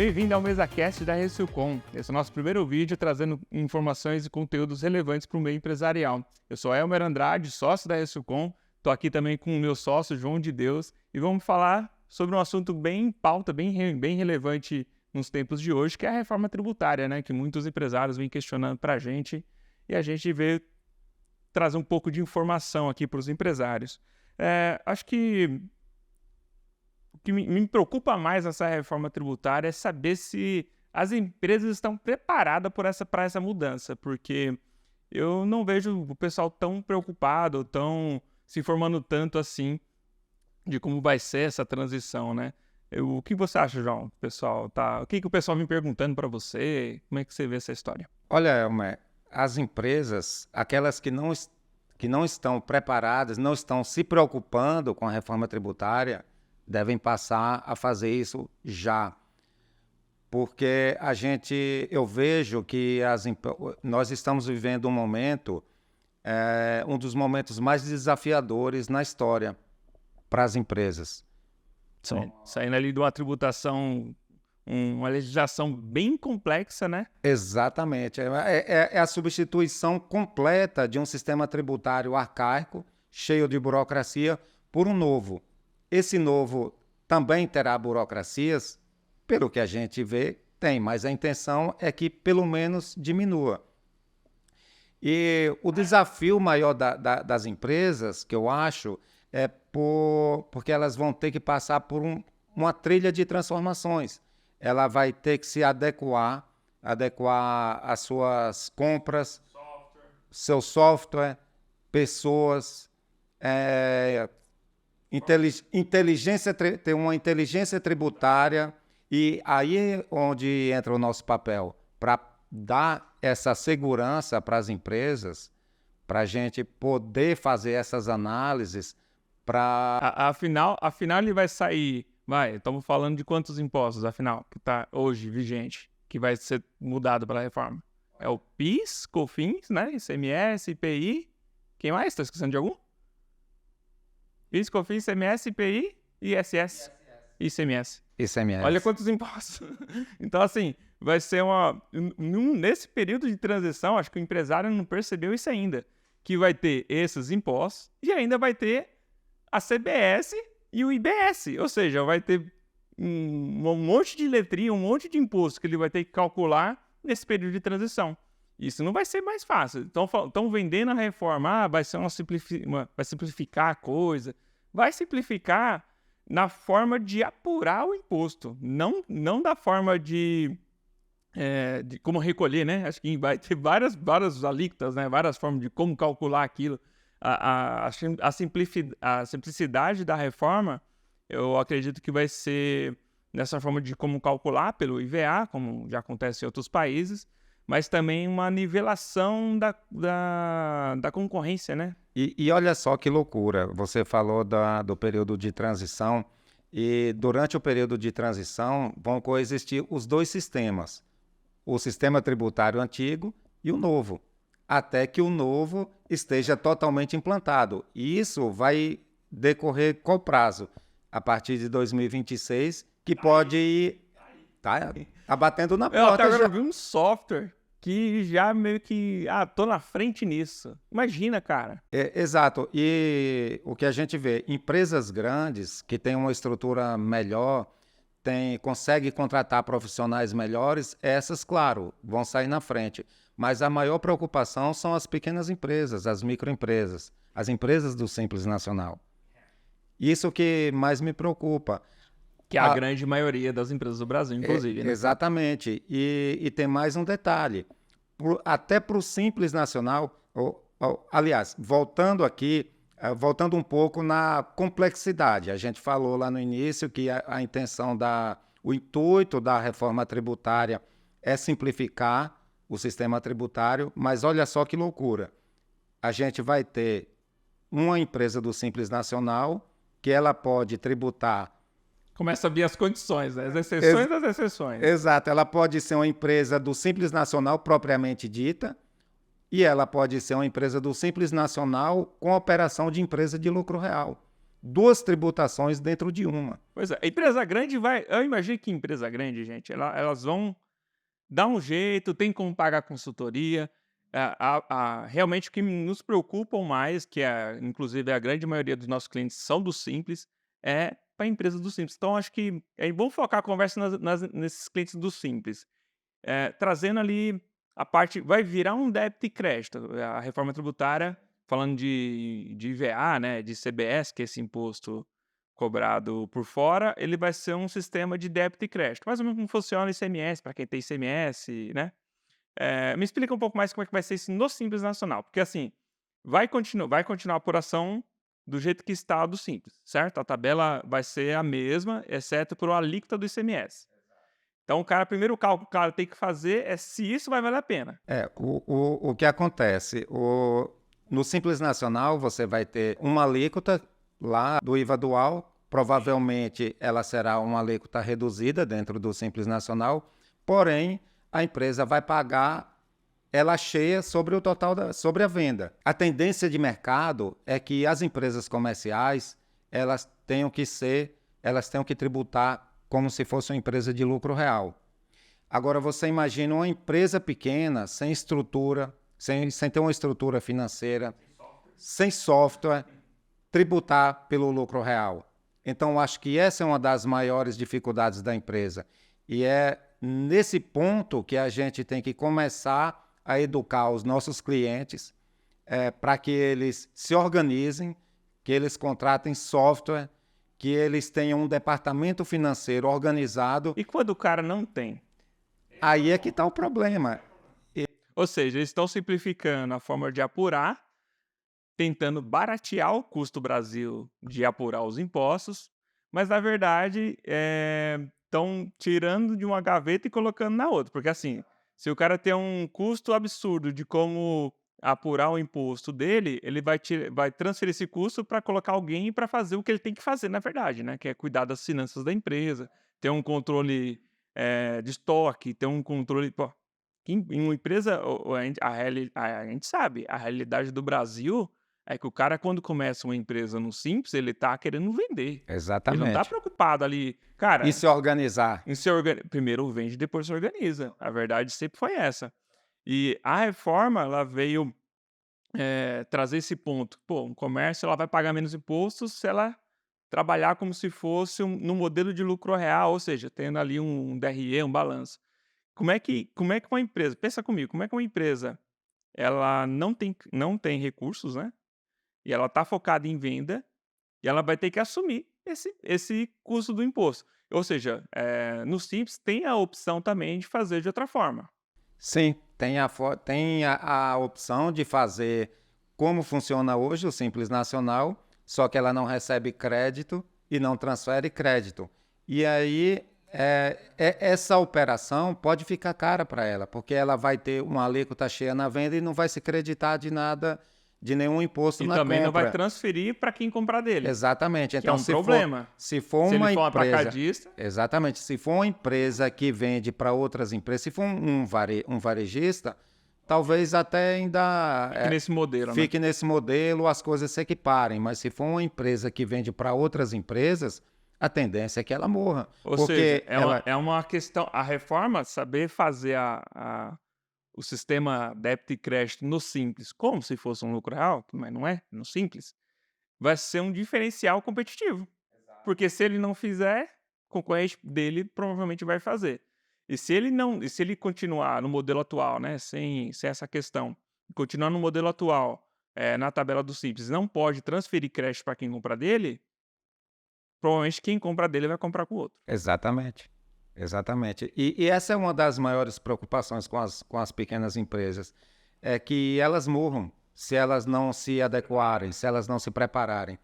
Bem-vindo ao MesaCast da Ressilcom. Esse é o nosso primeiro vídeo trazendo informações e conteúdos relevantes para o meio empresarial. Eu sou Elmer Andrade, sócio da Ressilcom. Estou aqui também com o meu sócio, João de Deus, e vamos falar sobre um assunto bem em pauta, bem relevante nos tempos de hoje, que é a reforma tributária, né? Que muitos empresários vêm questionando para a gente, e a gente veio trazer um pouco de informação aqui para os empresários. Acho que o que me preocupa mais nessa reforma tributária é saber se as empresas estão preparadas para essa mudança, porque eu não vejo o pessoal tão preocupado, tão se informando tanto assim de como vai ser essa transição, né? O que você acha, João? O que o pessoal vem perguntando para você? Como é que você vê essa história? Olha, Elmer, as empresas, aquelas que não estão preparadas, não estão se preocupando com a reforma tributária, devem passar a fazer isso já. Porque eu vejo que nós estamos vivendo um momento, um dos momentos mais desafiadores na história para as empresas. Saindo ali de uma tributação, uma legislação bem complexa, né? Exatamente. É a substituição completa de um sistema tributário arcaico, cheio de burocracia, por um novo. Esse novo também terá burocracias, pelo que a gente vê, tem, mas a intenção é que pelo menos diminua. E o desafio maior das empresas, que eu acho, é porque elas vão ter que passar por uma trilha de transformações. Ela vai ter que se adequar às suas compras, seu software, pessoas, ter uma inteligência tributária, e aí é onde entra o nosso papel, para dar essa segurança para as empresas, para a gente poder fazer essas análises. Afinal, ele vai sair. Estamos falando de quantos impostos, afinal, que está hoje vigente, que vai ser mudado pela reforma? É o PIS, COFINS, né? ICMS, IPI. Quem mais? Estou esquecendo de algum? PIS, COFINS, ICMS, IPI e ISS. ICMS. Olha quantos impostos. Então, assim, vai ser nesse período de transição, acho que o empresário não percebeu isso ainda, que vai ter esses impostos e ainda vai ter a CBS e o IBS. Ou seja, vai ter um monte de letrinha, um monte de imposto que ele vai ter que calcular nesse período de transição. Isso não vai ser mais fácil. Estão vendendo a reforma, vai simplificar a coisa. Vai simplificar na forma de apurar o imposto, não da forma de como recolher, né? Acho que vai ter várias alíquotas, né? Várias formas de como calcular aquilo. A simplicidade da reforma, eu acredito que vai ser nessa forma de como calcular pelo IVA, como já acontece em outros países, mas também uma nivelação da concorrência, né? E olha só que loucura, você falou do período de transição, e durante o período de transição vão coexistir os dois sistemas, o sistema tributário antigo e o novo, até que o novo esteja totalmente implantado. E isso vai decorrer qual prazo? A partir de 2026, que pode ir... Tá batendo na porta. Até agora eu vi um software que já meio que... tô na frente nisso. Imagina, cara. Exato. E o que a gente vê, empresas grandes que têm uma estrutura melhor, conseguem contratar profissionais melhores, essas, claro, vão sair na frente. Mas a maior preocupação são as pequenas empresas, as microempresas, as empresas do Simples Nacional. Isso que mais me preocupa. Que é a grande maioria das empresas do Brasil, inclusive. Né? Exatamente. E tem mais um detalhe. Até para o Simples Nacional, aliás, voltando um pouco na complexidade. A gente falou lá no início que o intuito da reforma tributária é simplificar o sistema tributário, mas olha só que loucura. A gente vai ter uma empresa do Simples Nacional que ela pode tributar. Começa a vir as condições, né? As exceções das exceções. Exato. Ela pode ser uma empresa do Simples Nacional propriamente dita, e ela pode ser uma empresa do Simples Nacional com operação de empresa de lucro real. duas tributações dentro de uma. Pois é, a empresa grande vai. Eu imagino que empresa grande, gente, elas vão dar um jeito, tem como pagar consultoria. Realmente o que nos preocupa mais, que inclusive a grande maioria dos nossos clientes são do Simples, é para empresas do Simples. Então, acho que vamos focar a conversa nesses clientes do Simples. Trazendo ali a parte. Vai virar um débito e crédito. A reforma tributária, falando de IVA, né, de CBS, que é esse imposto cobrado por fora, ele vai ser um sistema de débito e crédito. Mais ou menos como funciona o ICMS, para quem tem ICMS, né? Me explica um pouco mais como é que vai ser isso no Simples Nacional. Porque assim, vai continuar a apuração do jeito que está do Simples, certo? A tabela vai ser a mesma, exceto por uma alíquota do ICMS. Então, primeiro cálculo que o cara tem que fazer é se isso vai valer a pena. O que acontece? No Simples Nacional, você vai ter uma alíquota lá do IVA dual. Provavelmente, ela será uma alíquota reduzida dentro do Simples Nacional, porém, a empresa vai pagar ela cheia sobre o total sobre a venda. A tendência de mercado é que as empresas comerciais, elas tenham que tributar como se fosse uma empresa de lucro real. Agora, você imagina uma empresa pequena, sem estrutura, sem ter uma estrutura financeira, sem software, tributar pelo lucro real. Então, acho que essa é uma das maiores dificuldades da empresa. E é nesse ponto que a gente tem que começar a educar os nossos clientes para que eles se organizem, que eles contratem software, que eles tenham um departamento financeiro organizado. E quando o cara não tem? Aí é que está o problema. Ou seja, eles estão simplificando a forma de apurar, tentando baratear o custo Brasil de apurar os impostos, mas na verdade estão tirando de uma gaveta e colocando na outra. Porque assim, se o cara tem um custo absurdo de como apurar o imposto dele, ele vai transferir esse custo para colocar alguém para fazer o que ele tem que fazer, na verdade, né? Que é cuidar das finanças da empresa, ter um controle de estoque, ter um controle. Pô, em uma empresa, a gente sabe, a realidade do Brasil é que o cara, quando começa uma empresa no Simples, ele tá querendo vender. Ele não tá Exatamente. preocupado ali. Cara, E se organizar. primeiro vende, depois se organiza. A verdade sempre foi essa. E a reforma, ela veio trazer esse ponto. Pô, um comércio, ela vai pagar menos impostos se ela trabalhar como se fosse no modelo de lucro real, ou seja, tendo ali um DRE, um balanço. Como é que uma empresa, pensa comigo, como é que uma empresa, ela não tem recursos, né? E ela está focada em venda, e ela vai ter que assumir esse custo do imposto. Ou seja, no Simples tem a opção também de fazer de outra forma. Sim, tem a opção de fazer como funciona hoje o Simples Nacional, só que ela não recebe crédito e não transfere crédito. E aí, essa operação pode ficar cara para ela, porque ela vai ter uma alíquota cheia na venda e não vai se creditar de nada, de nenhum imposto E na também compra. não vai transferir para quem comprar dele. Exatamente. Que Então, é um problema. se for Se uma ele for um empresa, atacadista, exatamente. Se for uma empresa que vende para outras empresas, se for um varejista, talvez até ainda fique nesse modelo, né? fique nesse modelo, as coisas se equiparem. Mas se for uma empresa que vende para outras empresas, a tendência é que ela morra. Ou porque seja, é uma questão. A reforma, saber fazer o sistema débito e crédito no Simples, como se fosse um lucro real, mas não é, no Simples, vai ser um diferencial competitivo. Porque se ele não fizer, o concorrente dele provavelmente vai fazer. E se ele continuar no modelo atual, né, sem essa questão, continuar no modelo atual, na tabela do Simples, não pode transferir crédito para quem compra dele, provavelmente quem compra dele vai comprar com o outro. Exatamente. Exatamente. E essa é uma das maiores preocupações com as pequenas empresas, é que elas morram se elas não se adequarem, se elas não se prepararem.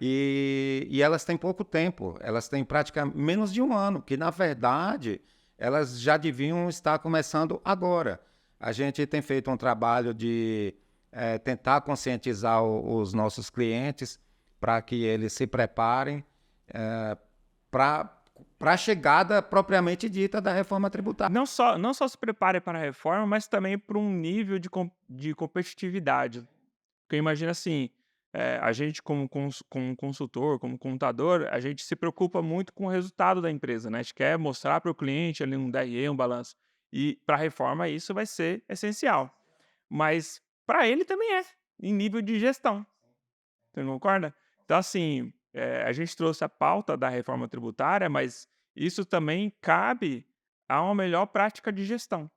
E elas têm pouco tempo, elas têm praticamente menos de um ano, que na verdade elas já deviam estar começando agora. A gente tem feito um trabalho de tentar conscientizar os nossos clientes para que eles se preparem para a chegada propriamente dita da reforma tributária. Não só se prepare para a reforma, mas também para um nível de competitividade. Porque imagina assim, a gente como consultor, como contador, a gente se preocupa muito com o resultado da empresa, né? A gente quer mostrar para o cliente ali um DRE, um balanço. E para a reforma isso vai ser essencial. Mas para ele também é, em nível de gestão. Você não concorda? Então, assim, a gente trouxe a pauta da reforma tributária, mas isso também cabe a uma melhor prática de gestão.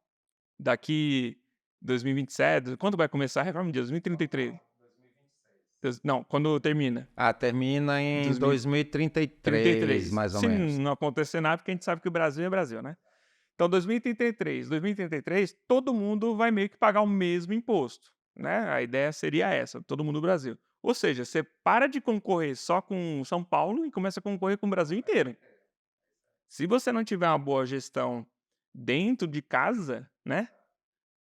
Daqui 2027, quando vai começar a reforma? Dia 2033. Não, quando termina? Ah, termina em 2033, 2033. mais ou Se menos. não acontecer nada, porque a gente sabe que o Brasil é Brasil, né? Então, 2033, todo mundo vai meio que pagar o mesmo imposto, né? A ideia seria essa, todo mundo no Brasil. Ou seja, você para de concorrer só com São Paulo e começa a concorrer com o Brasil inteiro. Se você não tiver uma boa gestão dentro de casa, né?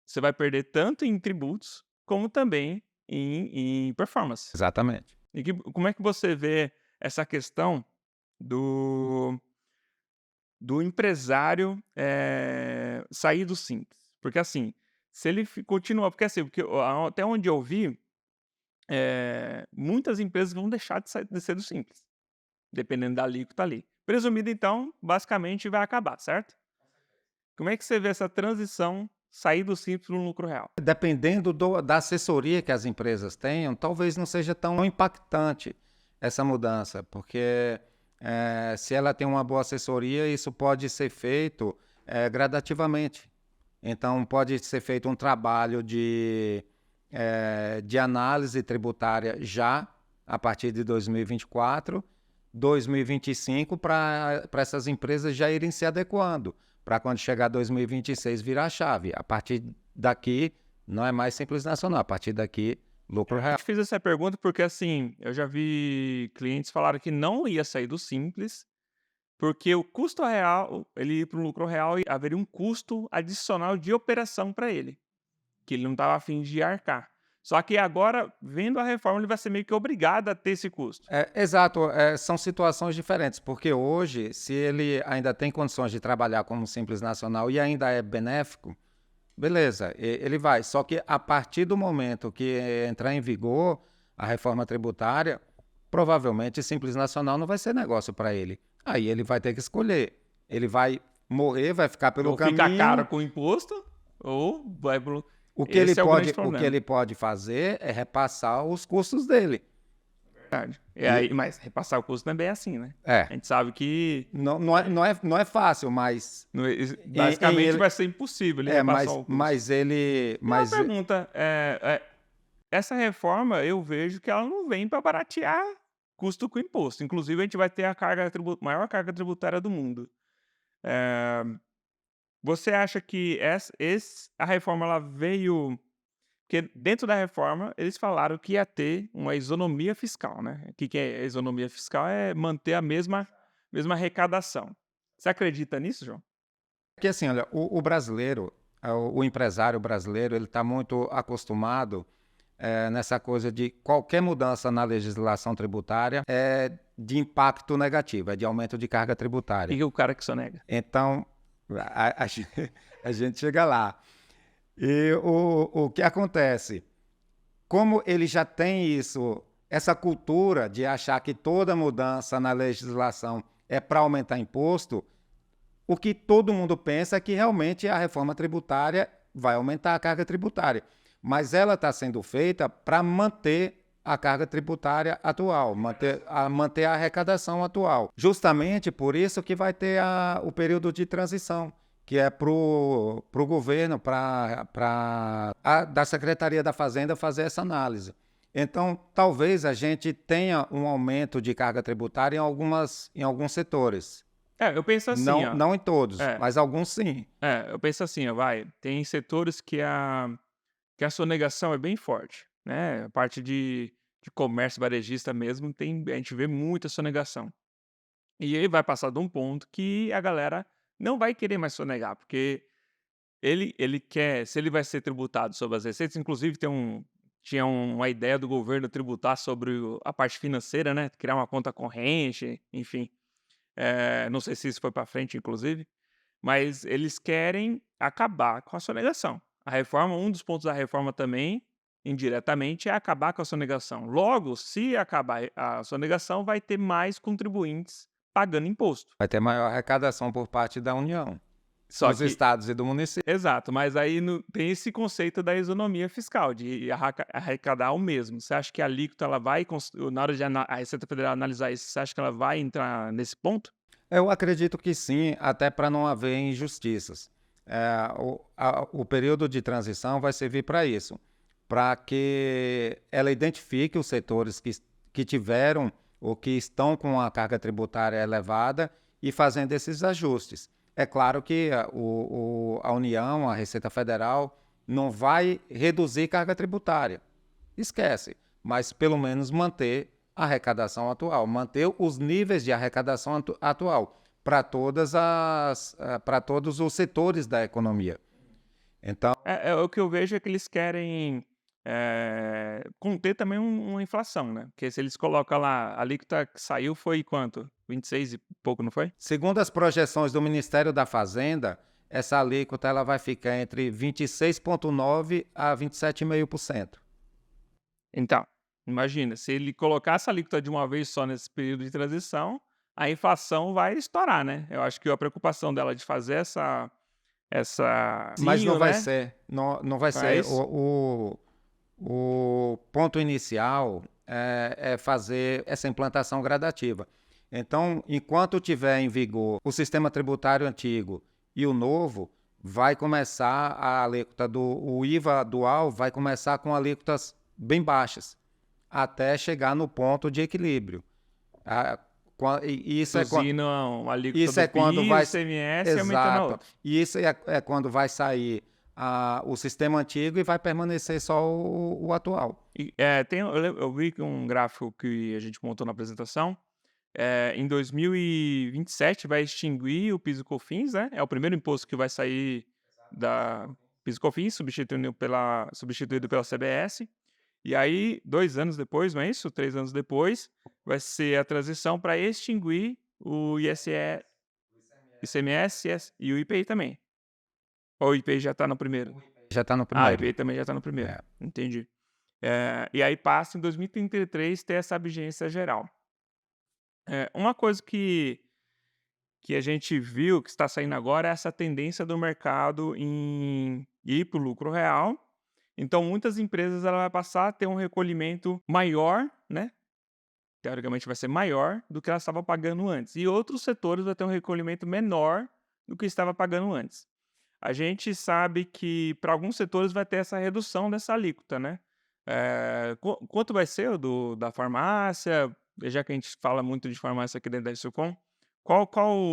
Você vai perder tanto em tributos como também em performance. Exatamente. E como é que você vê essa questão do empresário, sair do simples? Porque, assim, se ele continuar porque, assim, até onde eu vi, muitas empresas vão deixar de ser do simples, dependendo da alíquota ali. Presumido, então, basicamente vai acabar, certo? Como é que você vê essa transição, sair do simples para um lucro real? Dependendo da assessoria que as empresas tenham, talvez não seja tão impactante essa mudança, porque se ela tem uma boa assessoria, isso pode ser feito gradativamente. Então, pode ser feito um trabalho de análise tributária já a partir de 2024, 2025, para essas empresas já irem se adequando, para quando chegar 2026 virar a chave. A partir daqui, não é mais Simples Nacional, a partir daqui, lucro Eu real. te fiz essa pergunta porque, assim, eu já vi clientes falarem que não ia sair do simples, porque o custo real, ele ir para o lucro real, haveria um custo adicional de operação para ele, que ele não estava afim de arcar. Só que agora, vendo a reforma, ele vai ser meio que obrigado a ter esse custo. Exato, são situações diferentes, porque hoje, se ele ainda tem condições de trabalhar como Simples Nacional e ainda é benéfico, beleza, ele vai. Só que a partir do momento que entrar em vigor a reforma tributária, provavelmente Simples Nacional não vai ser negócio para ele. Aí ele vai ter que escolher. Ele vai morrer, vai ficar pelo Ou fica caro caminho. com o imposto, ou vai pro... O que Esse é o grande o que problema. ele pode fazer é repassar os custos dele. Verdade. E- Mas repassar o custo não é bem assim, né? É, A gente sabe que não é fácil, mas basicamente ele, vai ser impossível ele repassar o custo. mas ele, E uma mas pergunta, essa reforma eu vejo que ela não vem para baratear custo com imposto. Inclusive, a gente vai ter a maior carga tributária do mundo. Eh, Você acha que a reforma ela veio. Porque dentro da reforma, eles falaram que ia ter uma isonomia fiscal, né? O que é isonomia fiscal? É manter a mesma arrecadação. Você acredita nisso, João? porque assim, olha, o brasileiro, o empresário brasileiro, ele está muito acostumado nessa coisa de qualquer mudança na legislação tributária é de impacto negativo, é de aumento de carga O tributária. que é o cara que sonega? Então, a gente chega lá. E o que acontece? Como ele já tem isso, essa cultura de achar que toda mudança na legislação é para aumentar imposto, o que todo mundo pensa é que realmente a reforma tributária vai aumentar a carga tributária. Mas ela está sendo feita para manter a carga tributária atual, manter a arrecadação atual. Justamente por isso que vai ter o período de transição, que é para o governo, da Secretaria da Fazenda fazer essa análise. Então, talvez a gente tenha um aumento de carga tributária em alguns setores. Eu penso assim, ó. Não em todos, É, mas alguns sim. eu penso assim, ó, tem setores que a sonegação é bem forte, né? A parte de comércio varejista mesmo, a gente vê muita sonegação. E aí vai passar de um ponto que a galera não vai querer mais sonegar, porque ele quer, se ele vai ser tributado sobre as receitas, inclusive tinha uma ideia do governo tributar sobre a parte financeira, né? Criar uma conta corrente, enfim. Não sei se isso foi para frente, inclusive, mas eles querem acabar com a sonegação. A reforma, um dos pontos da reforma também indiretamente, é acabar com a sonegação. Logo, se acabar a sonegação, vai ter mais contribuintes pagando imposto. Vai ter maior arrecadação por parte da União, Só dos que, estados e do município. exato, mas aí tem esse conceito da isonomia fiscal, de arrecadar o mesmo. Você acha que a alíquota, ela vai, na hora de a Receita Federal analisar isso, você acha que ela vai entrar nesse ponto? Eu acredito que sim, até para não haver injustiças. O período de transição vai servir para isso, para que ela identifique os setores que tiveram ou que estão com a carga tributária elevada e fazendo esses ajustes. É claro que a União, a Receita Federal, não vai reduzir carga tributária. Esquece, mas pelo menos manter a arrecadação atual, manter os níveis de arrecadação atual para todos os setores da economia. Então, O que eu vejo é que eles querem conter também uma inflação, né? Porque se eles colocam lá, a alíquota que saiu foi quanto? 26 e pouco, não foi? segundo as projeções do Ministério da Fazenda, essa alíquota ela vai ficar entre 26,9% a 27,5%. Então, imagina, se ele colocar essa alíquota de uma vez só nesse período de transição, a inflação vai estourar, né? Eu acho que a preocupação dela de fazer Mas não vai né? ser, não vai ser. Faz. O ponto inicial é fazer essa implantação gradativa. Então, enquanto tiver em vigor o sistema tributário antigo e o novo, vai começar a alíquota o IVA dual vai começar com alíquotas bem baixas, até chegar no ponto de equilíbrio. Isso é Reduzindo a alíquota isso é do quando PIS, vai. ICMS e aumentando a Exato. outra. E isso é quando vai sair o sistema antigo e vai permanecer só o atual. Eu vi que um gráfico que a gente montou na apresentação. Em 2027 vai extinguir o PIS e COFINS, né? É o primeiro imposto que vai sair da PIS e COFINS, substituído pela CBS. E aí, 2 anos depois, não é isso? 3 anos depois, vai ser a transição para extinguir o ICMS e o IPI também. Ou o IPI já está no primeiro? Já está no O primeiro. IPI também já está no primeiro. É. Entendi. E aí passa em 2033 ter essa vigência geral. Uma coisa que a gente viu que está saindo agora é essa tendência do mercado em ir para o lucro real. Então, muitas empresas ela vai passar a ter um recolhimento maior, né? Teoricamente vai ser maior do que ela estava pagando antes. E outros setores vão ter um recolhimento menor do que estava pagando antes. A gente sabe que para alguns setores vai ter essa redução dessa alíquota, né? Quanto vai ser o da farmácia? Já que a gente fala muito de farmácia aqui dentro da Isocom, qual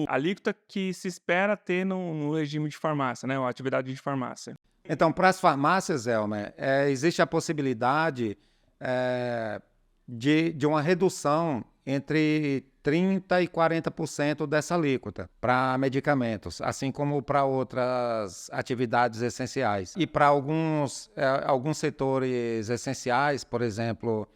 a alíquota que se espera ter no regime de farmácia, né? Uma atividade de farmácia? Então, para as farmácias, Elmer, existe a possibilidade de uma redução entre 30% e 40% dessa alíquota para medicamentos, assim como para outras atividades essenciais. E para alguns setores essenciais, por exemplo,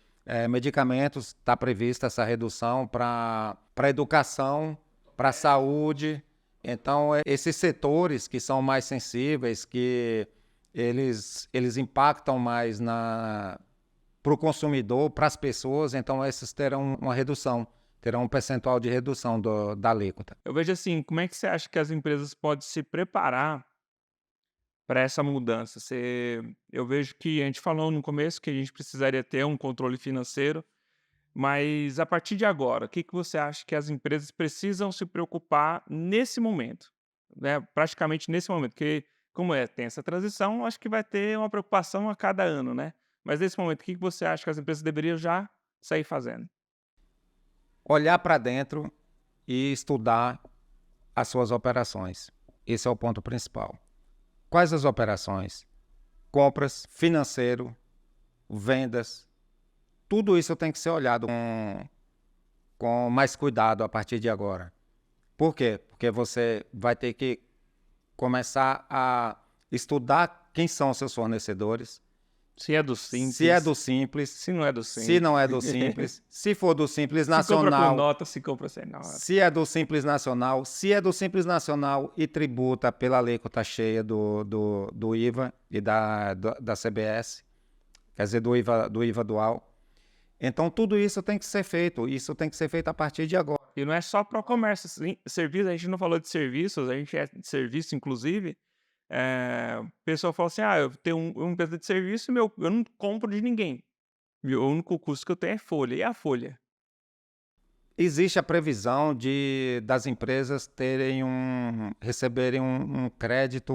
medicamentos, está prevista essa redução para educação, para saúde. Então, esses setores que são mais sensíveis, que eles impactam mais para o consumidor, para as pessoas, então esses terão uma redução, terão um percentual de redução da alíquota. Eu vejo assim, como é que você acha que as empresas podem se preparar para essa mudança? Eu vejo que a gente falou no começo que a gente precisaria ter um controle financeiro, mas a partir de agora, o que você acha que as empresas precisam se preocupar nesse momento? Né? Praticamente nesse momento, porque como tem essa transição, acho que vai ter uma preocupação a cada ano, né? Mas nesse momento, o que você acha que as empresas deveriam já sair fazendo? Olhar para dentro e estudar as suas operações. Esse é o ponto principal. Quais as operações? Compras, financeiro, vendas. Tudo isso tem que ser olhado com mais cuidado a partir de agora. Por quê? Porque você vai ter que começar a estudar quem são os seus fornecedores. Se é do Simples. Se é do Simples. Se não é do Simples. Se não é do Simples. Se for do Simples Nacional. Se compra com nota, se compra sem nota. Se é do Simples Nacional. Se é do Simples Nacional e tributa pela alíquota cheia do IVA e da CBS. quer dizer, do IVA dual. Então, tudo isso tem que ser feito. Isso tem que ser feito a partir de agora. E não é só para o comércio, serviço, a gente não falou de serviços, a gente é de serviço, inclusive. O pessoal fala assim, eu tenho uma empresa de serviço e eu não compro de ninguém. O único custo que eu tenho é folha. E a folha? Existe a previsão das empresas receberem um crédito,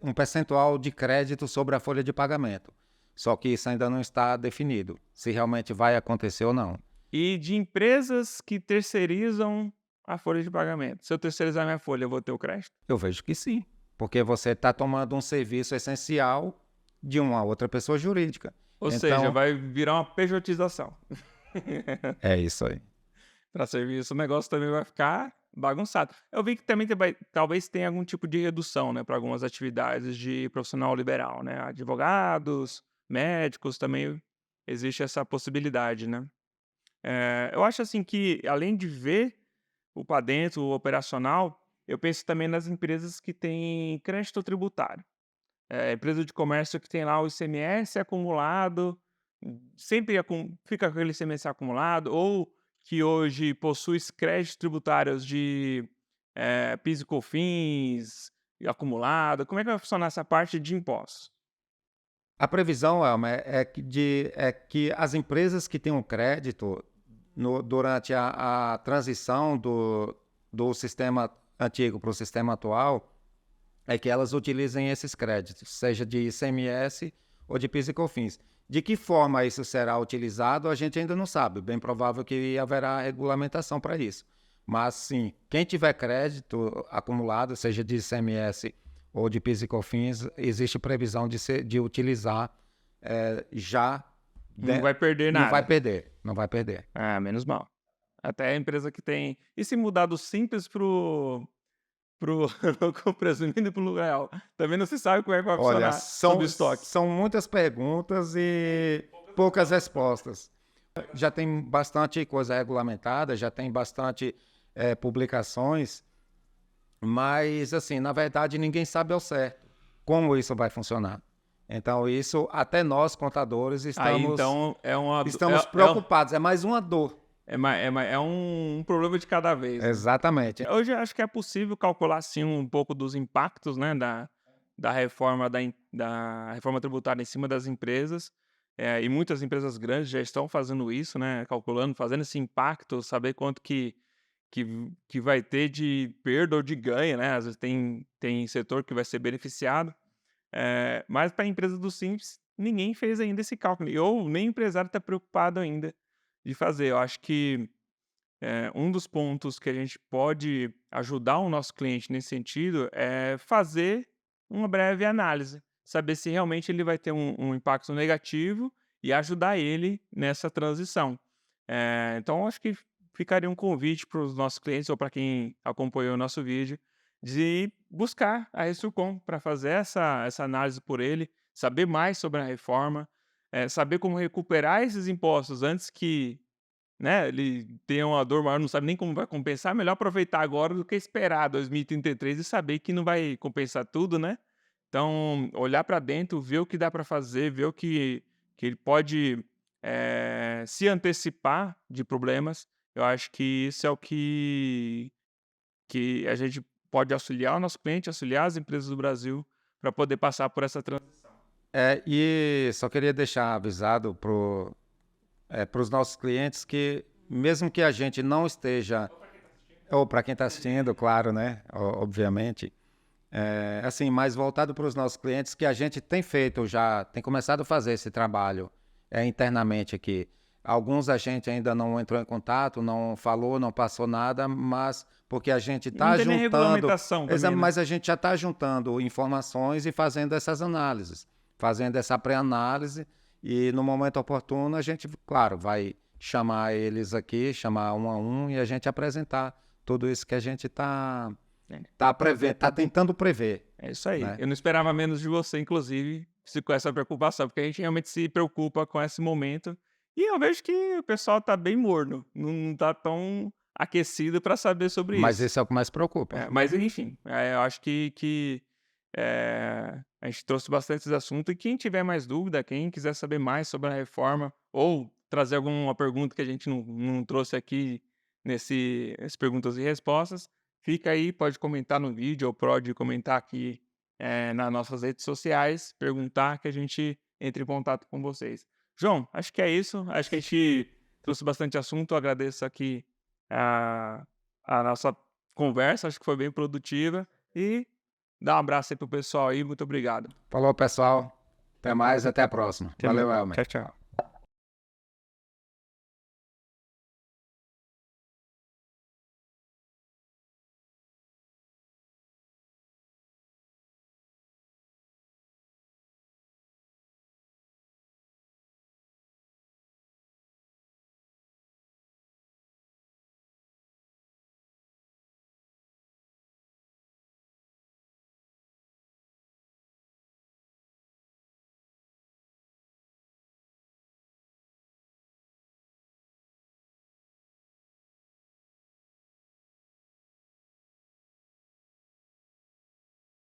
um percentual de crédito sobre a folha de pagamento. Só que isso ainda não está definido, se realmente vai acontecer ou não. E de empresas que terceirizam a folha de pagamento. Se eu terceirizar minha folha, eu vou ter o crédito? Eu vejo que sim, porque você está tomando um serviço essencial de uma outra pessoa jurídica. Ou seja, vai virar uma pejotização. É isso aí. Para serviço, o negócio também vai ficar bagunçado. Eu vi que também talvez tenha algum tipo de redução, né, para algumas atividades de profissional liberal, né? Advogados, médicos, também existe essa possibilidade, né? Eu acho assim que, além de ver o para dentro, o operacional, eu penso também nas empresas que têm crédito tributário. Empresa de comércio que tem lá o ICMS acumulado, sempre fica com aquele ICMS acumulado, ou que hoje possui créditos tributários de PIS e COFINS acumulado. Como é que vai funcionar essa parte de impostos? A previsão, Elmer, é que as empresas que têm um crédito durante a transição do sistema antigo para o sistema atual, é que elas utilizem esses créditos, seja de ICMS ou de PIS e COFINS. De que forma isso será utilizado, a gente ainda não sabe. Bem provável que haverá regulamentação para isso. Mas, sim, quem tiver crédito acumulado, seja de ICMS ou de PIS e COFINS, existe previsão de utilizar já. Não vai perder nada. Não vai perder. Menos mal. Até a empresa que tem... E se mudar do simples pro presumido e pro real? Também não se sabe como é que vai funcionar. Olha, sobre estoque. São muitas perguntas e poucas respostas. Já tem bastante coisa regulamentada, já tem bastante publicações, mas, assim, na verdade, ninguém sabe ao certo como isso vai funcionar. Então, isso, até nós, contadores, estamos preocupados. É mais uma dor. É um problema de cada vez. Né? Exatamente. Hoje acho que é possível calcular sim um pouco dos impactos, né, da reforma da reforma tributária em cima das empresas. E muitas empresas grandes já estão fazendo isso, né, calculando, fazendo esse impacto, saber quanto que vai ter de perda ou de ganho, né? Às vezes tem setor que vai ser beneficiado. Mas para a empresa do Simples, ninguém fez ainda esse cálculo. Ou nem o empresário está preocupado ainda de fazer. Eu acho que um dos pontos que a gente pode ajudar o nosso cliente nesse sentido é fazer uma breve análise, saber se realmente ele vai ter um impacto negativo e ajudar ele nessa transição. Então, acho que ficaria um convite para os nossos clientes ou para quem acompanhou o nosso vídeo de buscar a Resurcom para fazer essa análise por ele, saber mais sobre a reforma, saber como recuperar esses impostos antes que, né, ele tenha uma dor maior, não sabe nem como vai compensar. Melhor aproveitar agora do que esperar 2033 e saber que não vai compensar tudo, né? Então, olhar para dentro, ver o que dá para fazer, ver o que ele pode se antecipar de problemas. Eu acho que isso é o que a gente pode auxiliar o nosso cliente, auxiliar as empresas do Brasil para poder passar por essa transição. E só queria deixar avisado para os nossos clientes que, mesmo que a gente não esteja, ou para quem está assistindo, claro, né, obviamente, assim, mais voltado para os nossos clientes, que a gente tem começado a fazer esse trabalho internamente aqui. Alguns a gente ainda não entrou em contato, não falou, não passou nada, mas porque a gente está juntando... regulamentação também, né? Mas a gente já está juntando informações e fazendo essas análises, fazendo essa pré-análise, e no momento oportuno a gente, claro, vai chamar eles aqui, chamar um a um e a gente apresentar tudo isso que a gente está tentando prever. É isso aí. Né? Eu não esperava menos de você, inclusive, com essa preocupação, porque a gente realmente se preocupa com esse momento. E eu vejo que o pessoal está bem morno, não está tão aquecido para saber sobre Mas isso. esse é o que mais preocupa. Mas, enfim, eu acho que A gente trouxe bastante esse assunto. E quem tiver mais dúvida, quem quiser saber mais sobre a reforma ou trazer alguma pergunta que a gente não trouxe aqui nesse perguntas e respostas, fica aí, pode comentar no vídeo ou pode comentar aqui nas nossas redes sociais, perguntar que a gente entre em contato com vocês. João, acho que é isso. Acho que a gente trouxe bastante assunto. Eu agradeço aqui a nossa conversa. Acho que foi bem produtiva. E dá um abraço aí pro pessoal aí. Muito obrigado. Falou, pessoal. Até mais, até a próxima. Valeu, Elmer. Tchau, tchau.